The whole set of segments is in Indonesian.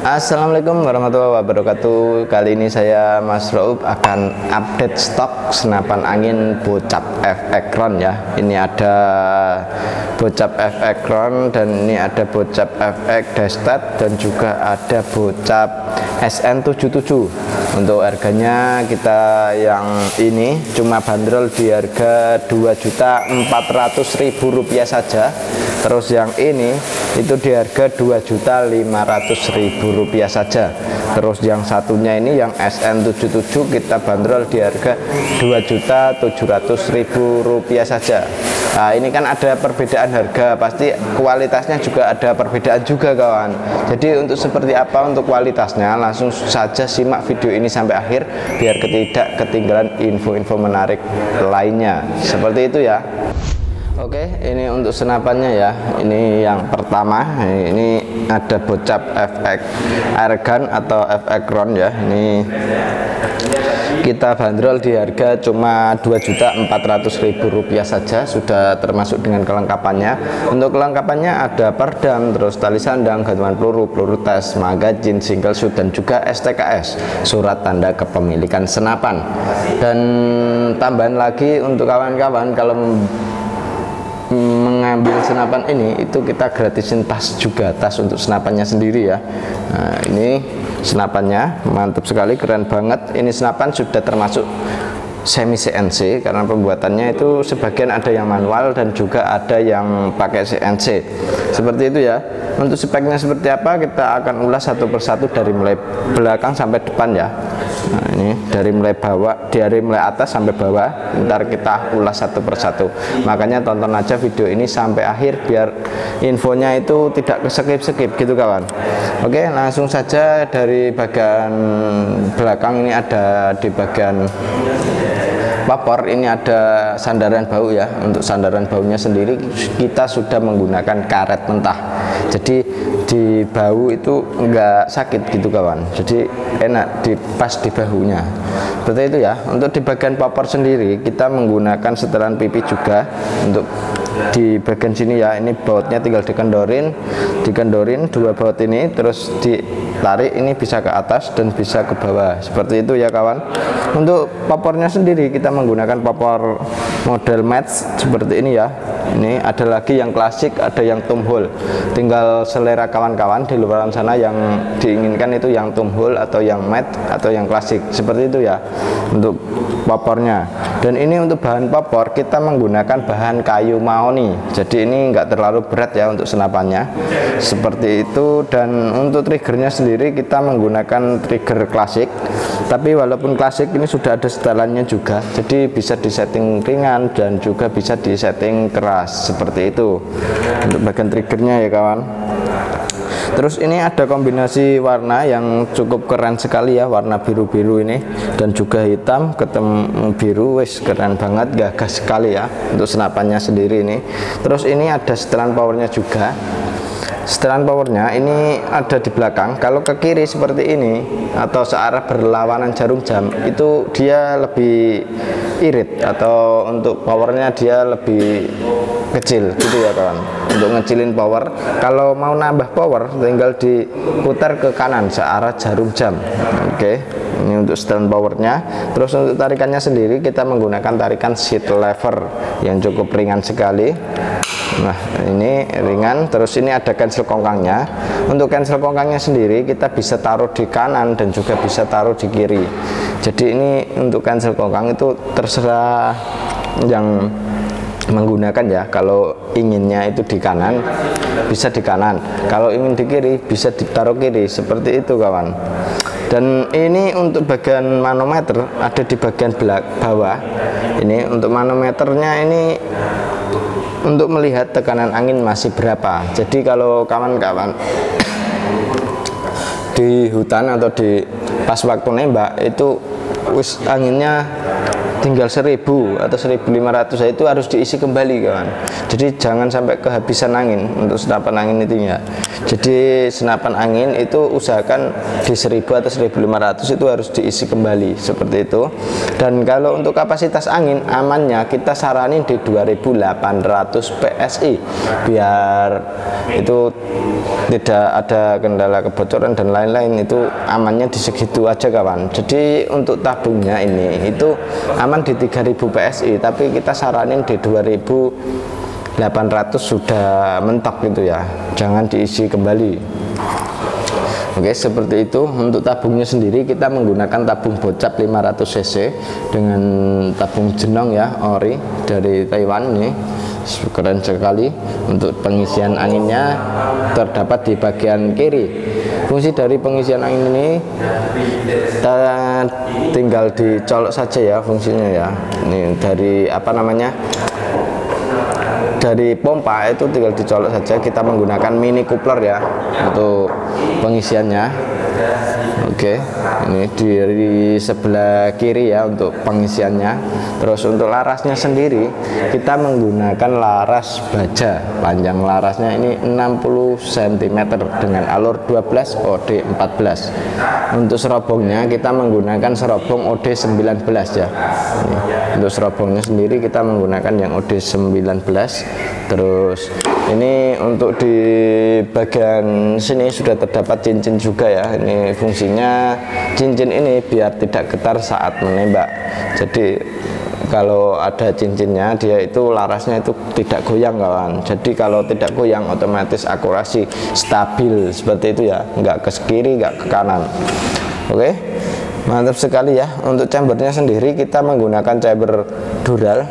Assalamualaikum warahmatullahi wabarakatuh. Kali ini saya Mas Raub akan update stok senapan angin Bocap FX-Ron ya. Ini ada Bocap FX-Ron dan ini ada Bocap FX Destet dan juga ada Bocap SN77. Untuk harganya kita yang ini cuma bandrol di harga Rp2.400.000 saja. Terus yang ini itu di harga Rp2.500.000 saja. Terus yang satunya ini yang SN77 kita bandrol di harga Rp2.700.000 saja. Nah, ini kan ada perbedaan harga, pasti kualitasnya juga ada perbedaan juga kawan. Jadi untuk seperti apa untuk kualitasnya, langsung saja simak video ini sampai akhir biar tidak ketinggalan info-info menarik lainnya. Seperti itu ya. Oke, ini untuk senapannya ya. Ini yang pertama, ini ada Bocap FX Airgun atau FX-Ron ya. Ini kita bandrol di harga cuma Rp2.400.000 saja, sudah termasuk dengan kelengkapannya. Untuk kelengkapannya ada perdam, terus tali sandang, gantungan peluru, peluru tes, magazin, single shoot dan juga STKS, surat tanda kepemilikan senapan. Dan tambahan lagi untuk kawan-kawan kalau mengambil senapan ini itu kita gratisin tas juga, tas untuk senapannya sendiri ya. Nah, ini senapannya mantap sekali, keren banget. Ini senapan sudah termasuk semi CNC karena pembuatannya itu sebagian ada yang manual dan juga ada yang pakai CNC seperti itu ya. Untuk speknya seperti apa kita akan ulas satu persatu dari mulai belakang sampai depan ya. Nah, ini dari mulai atas sampai bawah, ntar kita ulas satu persatu. Makanya tonton aja video ini sampai akhir biar infonya itu tidak skip gitu kawan. Oke, langsung saja dari bagian belakang. Ini ada di bagian popor, ini ada sandaran bau ya. Untuk sandaran baunya sendiri kita sudah menggunakan karet mentah, jadi di bau itu enggak sakit gitu kawan, jadi enak pas di bahunya seperti itu ya. Untuk di bagian popor sendiri kita menggunakan setelan pipi juga. Untuk di bagian sini ya, ini bautnya tinggal dikendorin dua baut ini, terus ditarik, ini bisa ke atas dan bisa ke bawah seperti itu ya kawan. Untuk popornya sendiri kita menggunakan popor model match seperti ini ya. Ini ada lagi yang klasik, ada yang thumb hole, tinggal selera kawan-kawan di luar sana yang diinginkan itu yang thumb hole atau yang matte atau yang klasik seperti itu ya untuk popornya. Dan ini untuk bahan popor kita menggunakan bahan kayu mahoni, jadi ini enggak terlalu berat ya untuk senapannya seperti itu. Dan untuk triggernya sendiri kita menggunakan trigger klasik, tapi walaupun klasik ini sudah ada setelannya juga, jadi bisa disetting ringan dan juga bisa disetting keras seperti itu untuk bagian triggernya ya kawan. Terus ini ada kombinasi warna yang cukup keren sekali ya, warna biru-biru ini dan juga hitam ketemu biru, wes keren banget, gagah sekali ya untuk senapannya sendiri ini. Terus ini ada setelan powernya juga. Setelan powernya ini ada di belakang. Kalau ke kiri seperti ini atau searah berlawanan jarum jam itu dia lebih irit, atau untuk powernya dia lebih kecil gitu ya kawan. Untuk ngecilin power, kalau mau nambah power tinggal diputar ke kanan searah jarum jam. Oke, ini untuk setelan powernya. Terus untuk tarikannya sendiri kita menggunakan tarikan seat lever yang cukup ringan sekali. Nah, ini ringan. Terus ini ada cancel kongkangnya. Untuk cancel kongkangnya sendiri kita bisa taruh di kanan dan juga bisa taruh di kiri. Jadi ini untuk cancel kongkang itu terserah yang menggunakan ya. Kalau inginnya itu di kanan bisa di kanan, kalau ingin di kiri bisa ditaruh kiri seperti itu kawan. Dan ini untuk bagian manometer ada di bagian bawah. Ini untuk manometernya ini untuk melihat tekanan angin masih berapa. Jadi kalau kawan-kawan di hutan atau di pas waktu nembak itu anginnya tinggal 1000 atau 1500, itu harus diisi kembali kawan. Jadi jangan sampai kehabisan angin untuk senapan angin itu ya. Jadi senapan angin itu usahakan di 1000 atau 1500 itu harus diisi kembali seperti itu. Dan kalau untuk kapasitas angin amannya kita saranin di 2800 PSI biar itu tidak ada kendala kebocoran dan lain-lain, itu amannya di segitu aja kawan. Jadi untuk tabungnya ini itu aman di 3000 PSI, tapi kita saranin di 2800 sudah mentok gitu ya, jangan diisi kembali. Oke, seperti itu. Untuk tabungnya sendiri kita menggunakan tabung bocap 500 cc dengan tabung jenong ya, ori dari Taiwan nih. Keren sekali. Untuk pengisian anginnya terdapat di bagian kiri. Fungsi dari pengisian angin ini kita tinggal dicolok saja ya fungsinya ya. Ini dari apa namanya, dari pompa itu tinggal dicolok saja. Kita menggunakan mini coupler ya untuk pengisiannya. Oke, ini di sebelah kiri ya untuk pengisiannya. Terus untuk larasnya sendiri kita menggunakan laras baja. Panjang larasnya ini 60 cm dengan alur 12 OD 14. Untuk serobongnya kita menggunakan serobong OD 19 ya. Ini, untuk serobongnya sendiri kita menggunakan yang OD 19. Terus ini untuk di bagian sini sudah terdapat cincin juga ya. Ini fungsinya cincin ini biar tidak getar saat menembak. Jadi kalau ada cincinnya dia itu larasnya itu tidak goyang kawan. Jadi kalau tidak goyang otomatis akurasi stabil seperti itu ya, nggak ke kiri nggak ke kanan. Oke, mantap sekali ya. Untuk chambernya sendiri kita menggunakan chamber dural.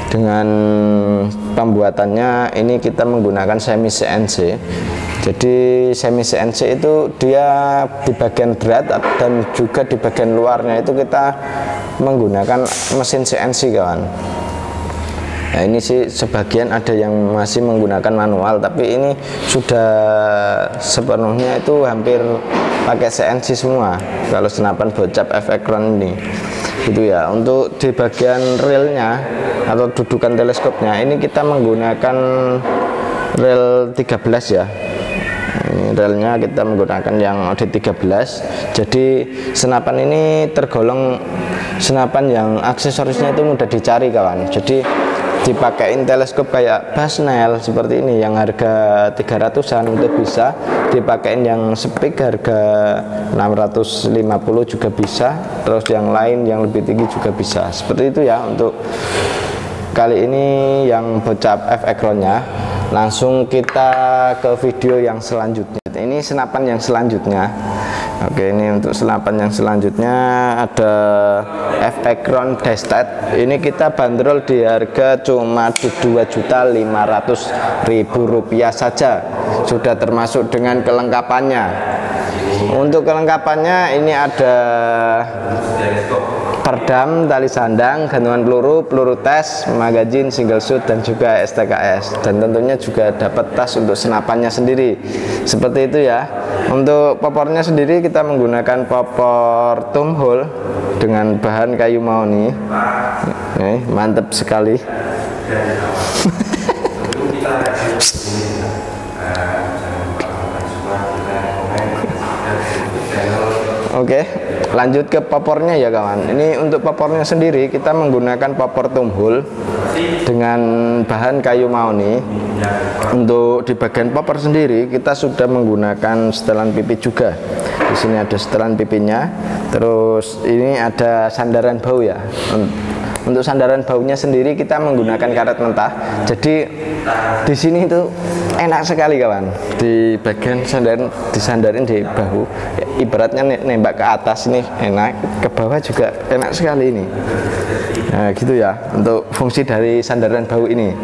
Dengan pembuatannya ini kita menggunakan semi CNC. Jadi semi CNC itu dia di bagian berat dan juga di bagian luarnya itu kita menggunakan mesin CNC kawan. Nah ini sih sebagian ada yang masih menggunakan manual, tapi ini sudah sepenuhnya itu hampir pakai CNC semua kalau senapan bocap F-Ekron ini. Gitu ya. Untuk di bagian relnya atau dudukan teleskopnya ini kita menggunakan rel 13 ya. Ini relnya kita menggunakan yang OD13. Jadi senapan ini tergolong senapan yang aksesorisnya itu mudah dicari kawan. Jadi dipakein teleskop kayak Basnel seperti ini yang harga 300-an itu bisa, dipakein yang Speak harga 650 juga bisa, terus yang lain yang lebih tinggi juga bisa. Seperti itu ya untuk kali ini yang bocap F-Ekronnya. Langsung kita ke video yang selanjutnya. Ini senapan yang selanjutnya. Oke, ini untuk senapan yang selanjutnya ada F-Ekron Destet. Ini kita bandrol di harga cuma Rp2.500.000 saja. Sudah termasuk dengan kelengkapannya. Untuk kelengkapannya ini ada perdam, tali sandang, gantungan peluru, peluru tes, magazin, single shoot, dan juga STKS. Dan tentunya juga dapat tas untuk senapannya sendiri. Seperti itu ya. Untuk popornya sendiri kita menggunakan popor thumb hole dengan bahan kayu mahoni. Mantap sekali. Oke, lanjut ke popornya ya kawan. Ini untuk popornya sendiri kita menggunakan popor thumb hole dengan bahan kayu mahoni. Untuk di bagian popor sendiri kita sudah menggunakan setelan pipi juga. Di sini ada setelan pipinya. Terus ini ada sandaran bau ya. Untuk sandaran baunya sendiri kita menggunakan karet mentah. Jadi di sini itu enak sekali kawan. Di bagian disandarin di bahu. Ibaratnya nembak ke atas ini enak, ke bawah juga enak sekali ini. Nah gitu ya untuk fungsi dari sandaran bau ini.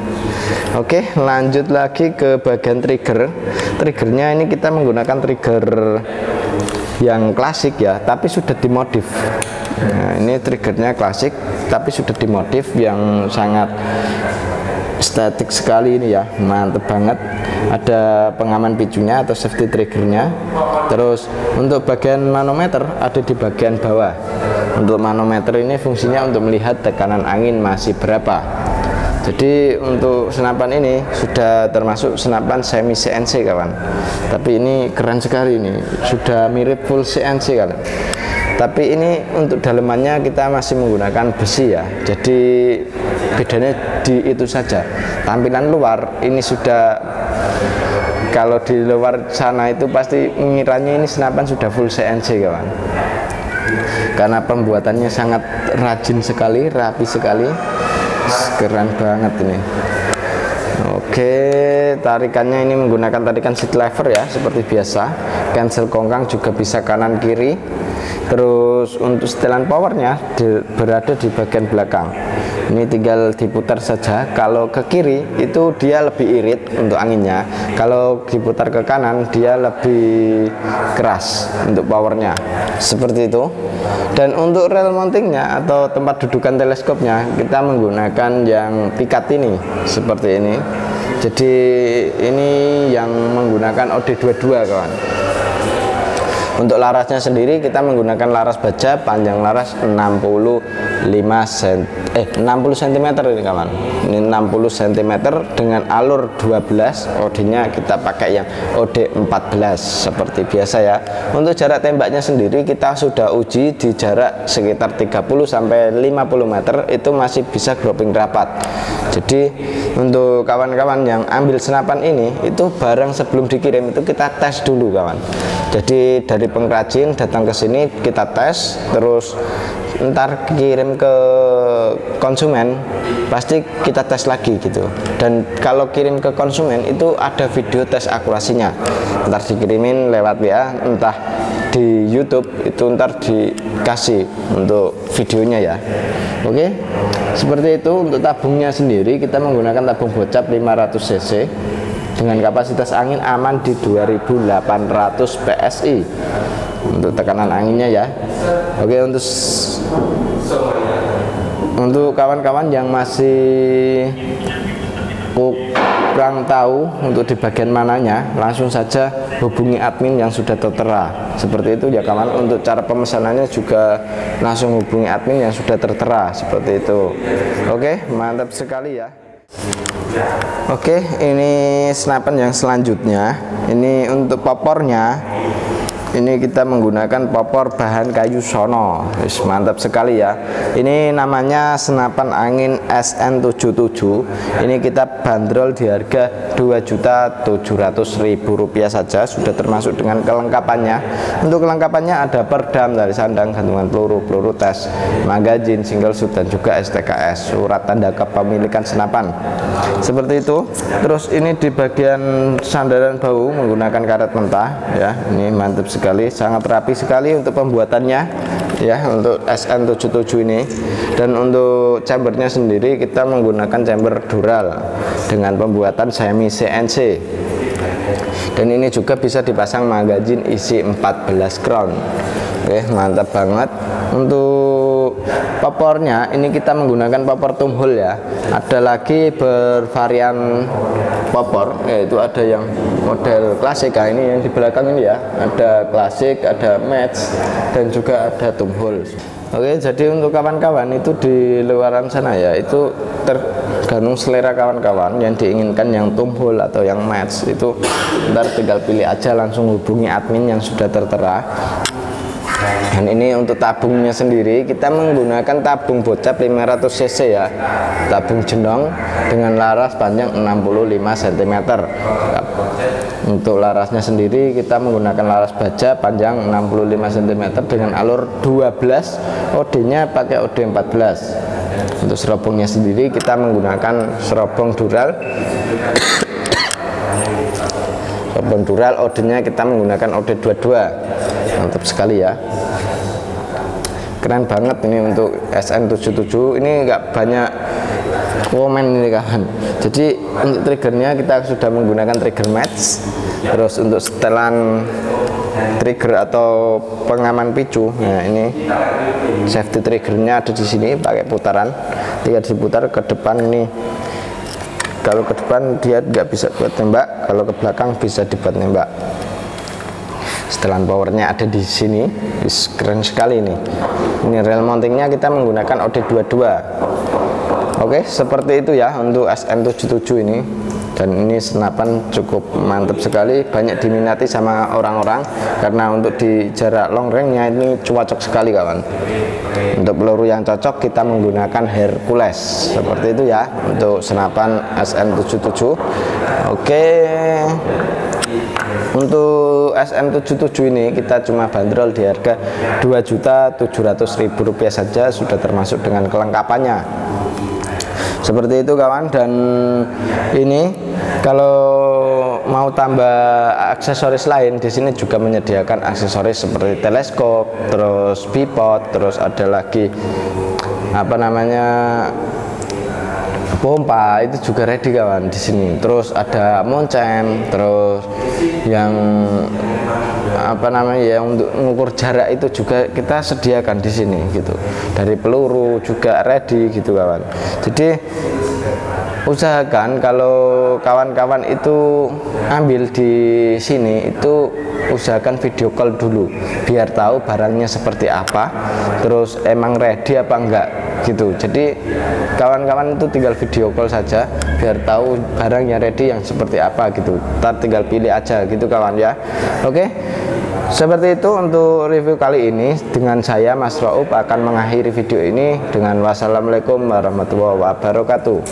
Oke, lanjut lagi ke bagian trigger. Triggernya ini kita menggunakan trigger yang klasik ya, tapi sudah dimodif. Nah, ini triggernya klasik tapi sudah dimodif yang sangat estetik sekali ini ya, mantep banget. Ada pengaman picunya atau safety triggernya. Terus untuk bagian manometer ada di bagian bawah. Untuk manometer ini fungsinya untuk melihat tekanan angin masih berapa. Jadi untuk senapan ini sudah termasuk senapan semi CNC kawan. Tapi ini keren sekali, ini sudah mirip full CNC kawan. Tapi ini untuk dalemannya kita masih menggunakan besi ya. Jadi bedanya di itu saja. Tampilan luar ini sudah, kalau di luar sana itu pasti mengiranya ini senapan sudah full CNC kawan. Karena pembuatannya sangat rajin sekali, rapi sekali, keren banget ini. Oke, tarikannya ini menggunakan tarikan seat lever ya, seperti biasa. Cancel kongkang juga bisa kanan kiri. Terus untuk setelan powernya berada di bagian belakang. Ini tinggal diputar saja. Kalau ke kiri itu dia lebih irit untuk anginnya. Kalau diputar ke kanan dia lebih keras untuk powernya. Seperti itu. Dan untuk rail mountingnya atau tempat dudukan teleskopnya kita menggunakan yang pikat ini, seperti ini. Jadi ini yang menggunakan OD22 kawan. Untuk larasnya sendiri kita menggunakan laras baja, panjang laras 60 cm ini kawan. Ini 60 cm dengan alur 12, OD-nya kita pakai yang OD 14 seperti biasa ya. Untuk jarak tembaknya sendiri kita sudah uji di jarak sekitar 30 sampai 50 meter, itu masih bisa grouping rapat. Jadi untuk kawan-kawan yang ambil senapan ini, itu barang sebelum dikirim itu kita tes dulu kawan. Jadi dari pengrajin datang ke sini kita tes, terus ntar kirim ke konsumen pasti kita tes lagi gitu. Dan kalau kirim ke konsumen itu ada video tes akurasinya, ntar dikirimin lewat WA, entah di YouTube itu ntar dikasih untuk videonya ya. Oke, seperti itu. Untuk tabungnya sendiri kita menggunakan tabung bocap 500 cc dengan kapasitas angin aman di 2800 PSI untuk tekanan anginnya ya. Oke, untuk kawan-kawan yang masih kurang tahu untuk di bagian mananya, langsung saja hubungi admin yang sudah tertera. Seperti itu ya kawan. Untuk cara pemesanannya juga langsung hubungi admin yang sudah tertera, seperti itu. Oke, mantap sekali ya. Oke, ini senapan yang selanjutnya. Ini untuk popornya. Ini kita menggunakan popor bahan kayu sono. Mantap sekali ya. Ini namanya senapan angin SN77. Ini kita bandrol di harga Rp2.700.000 saja, sudah termasuk dengan kelengkapannya. Untuk kelengkapannya ada perdam dari sandang, gantungan peluru, peluru tes, magazin, single shoot, dan juga STKS, surat tanda kepemilikan senapan. Seperti itu. Terus ini di bagian sandaran bau menggunakan karet mentah ya. Ini mantap sekali, sangat rapi sekali untuk pembuatannya ya, untuk SN77 ini. Dan untuk chambernya sendiri kita menggunakan chamber dural dengan pembuatan semi CNC. Dan ini juga bisa dipasang magazin isi 14 crown. Oke, mantap banget. Untuk popornya ini kita menggunakan popor tumhole ya. Ada lagi bervarian popor, yaitu ada yang model klasik. Nah, ini yang di belakang ini ya, ada klasik, ada match, dan juga ada tumhole. Oke, jadi untuk kawan-kawan itu di luaran sana ya, itu tergantung selera kawan-kawan yang diinginkan, yang tumhole atau yang match, itu ntar tinggal pilih aja, langsung hubungi admin yang sudah tertera. Dan ini untuk tabungnya sendiri kita menggunakan tabung bocap 500 cc ya, tabung jenong dengan laras panjang 65 cm. Untuk larasnya sendiri kita menggunakan laras baja panjang 65 cm dengan alur 12, OD-nya pakai OD 14. Untuk serobongnya sendiri kita menggunakan serobong dural. Serobong dural, OD-nya kita menggunakan OD 22. Mantap sekali ya, keren banget ini untuk SN77. Ini enggak banyak komen ini kan. Jadi untuk triggernya kita sudah menggunakan trigger match. Terus untuk setelan trigger atau pengaman picu, nah ini safety triggernya ada di sini, pakai putaran, tinggal diputar ke depan ini Kalau ke depan dia nggak bisa buat tembak, kalau ke belakang bisa dibuat nembak. Setelan powernya ada di sini, keren sekali nih. Ini rel mountingnya kita menggunakan OD22. Oke, seperti itu ya untuk SM77 ini. Dan ini senapan cukup mantap sekali, banyak diminati sama orang-orang karena untuk di jarak long range-nya ini cocok sekali kawan. Untuk peluru yang cocok kita menggunakan Hercules, seperti itu ya untuk senapan SM77. Oke, untuk SM77 ini kita cuma bandrol di harga Rp2.700.000 saja, sudah termasuk dengan kelengkapannya. Seperti itu kawan. Dan ini kalau mau tambah aksesoris lain, di sini juga menyediakan aksesoris seperti teleskop, terus bipod, terus ada lagi apa namanya pompa, itu juga ready kawan di sini. Terus ada moncem, terus yang apa namanya ya untuk mengukur jarak itu juga kita sediakan di sini gitu. Dari peluru juga ready gitu kawan. Jadi usahakan kalau kawan-kawan itu ambil di sini itu usahakan video call dulu biar tahu barangnya seperti apa, terus emang ready apa enggak gitu. Jadi kawan-kawan itu tinggal video call saja biar tahu barangnya ready yang seperti apa gitu. Ntar tinggal pilih aja gitu kawan ya. Oke, seperti itu untuk review kali ini. Dengan saya Mas Rauf akan mengakhiri video ini dengan wassalamualaikum warahmatullahi wabarakatuh.